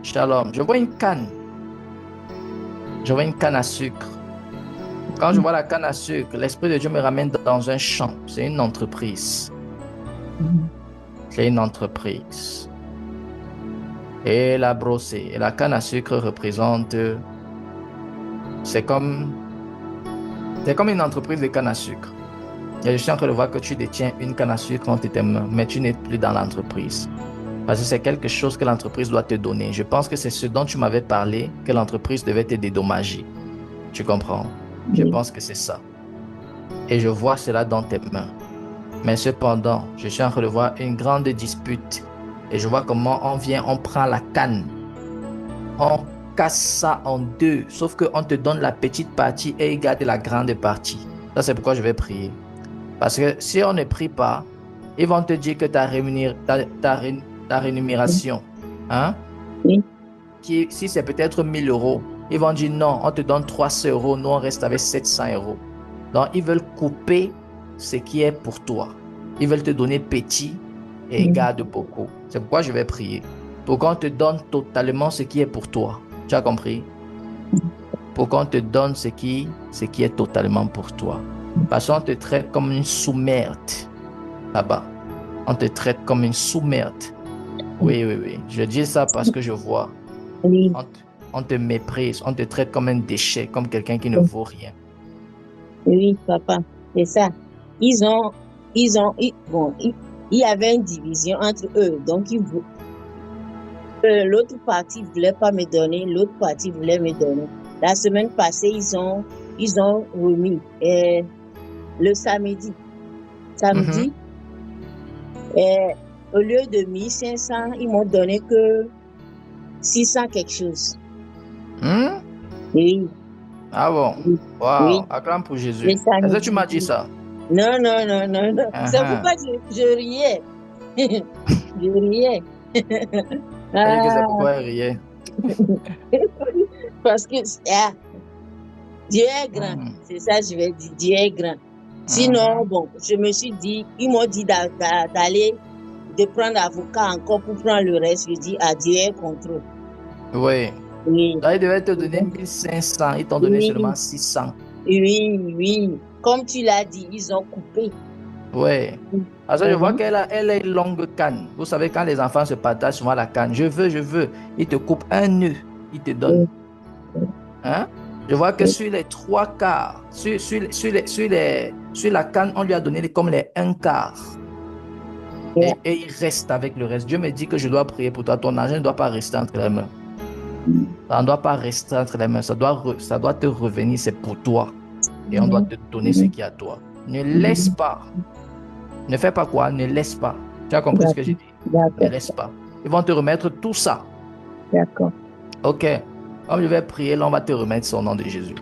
Shalom. Je vois une canne. Je vois une canne à sucre. Quand je vois la canne à sucre, l'Esprit de Dieu me ramène dans un champ. C'est une entreprise. C'est une entreprise. Et la brossée. Et la canne à sucre représente... C'est comme une entreprise de canne à sucre. Et je suis en train de voir que tu détiens une canne à sucre entre tes mains, mais tu n'es plus dans l'entreprise. Parce que c'est quelque chose que l'entreprise doit te donner. Je pense que c'est ce dont tu m'avais parlé, que l'entreprise devait te dédommager. Tu comprends? Je pense que c'est ça. Et je vois cela dans tes mains. Mais cependant, je suis en train de voir une grande dispute. Et je vois comment on prend la canne. On casse ça en deux. Sauf qu'on te donne la petite partie et il garde la grande partie. Ça, c'est pourquoi je vais prier. Parce que si on ne prie pas, ils vont te dire que ta rémunération, hein, Oui. si c'est peut-être 1000 euros, ils vont dire non, on te donne 300 euros, nous on reste avec 700 euros. Donc, ils veulent couper ce qui est pour toi. Ils veulent te donner petit et ils gardent beaucoup. C'est pourquoi je vais prier. Pour qu'on te donne totalement ce qui est pour toi. Tu as compris? Pour qu'on te donne ce qui est totalement pour toi. Parce qu'on te traite comme une sous-merde là-bas. On te traite comme une sous-merde. Oui, oui, oui. Je dis ça parce que je vois. Oui. On te méprise, on te traite comme un déchet, comme quelqu'un qui ne vaut rien. Oui, papa, c'est ça. Ils ont, bon, il y avait une division entre eux. Donc, l'autre partie ne voulait pas me donner, l'autre partie voulait me donner. La semaine passée, ils ont remis le samedi. Samedi, au lieu de 1500, ils m'ont donné que 600 quelque chose. Oui. Ah bon? Oui. Oui. Waouh, acclame pour Jésus. Le Est-ce que tu samedi. m'as dit ça? Non, non, non, non, non. C'est pourquoi je riais. Je riais. Elle dit que c'est Ah, pourquoi elle riait. parce que Dieu est grand. C'est ça, je vais dire. Dieu est grand. Sinon, bon, je me suis dit, ils m'ont dit d'aller, de prendre avocat encore pour prendre le reste. Je dis, Dieu est contre. Oui. Oui. Là, ils devaient te donner 1500, ils t'ont donné Oui, seulement 600. oui, oui. Comme tu l'as dit, ils ont coupé. Oui. Parce que je vois qu'elle a une longue canne. Vous savez, quand les enfants se partagent souvent la canne, je veux. Ils te coupent un nœud, ils te donnent. Hein? Je vois que sur les 3 quarts, sur la canne, on lui a donné comme les 1 quart. Et il reste avec le reste. Dieu me dit que je dois prier pour toi. Ton argent ne doit pas rester entre les mains. Ça ne doit pas rester entre les mains. Ça doit te revenir. C'est pour toi. Et on doit te donner ce qui est à toi. Ne laisse pas. Ne fais pas quoi? Ne laisse pas. Tu as compris ce que j'ai dit? Ne laisse pas. Ils vont te remettre tout ça. D'accord. OK. Comme je vais prier, là, on va te remettre au nom de Jésus.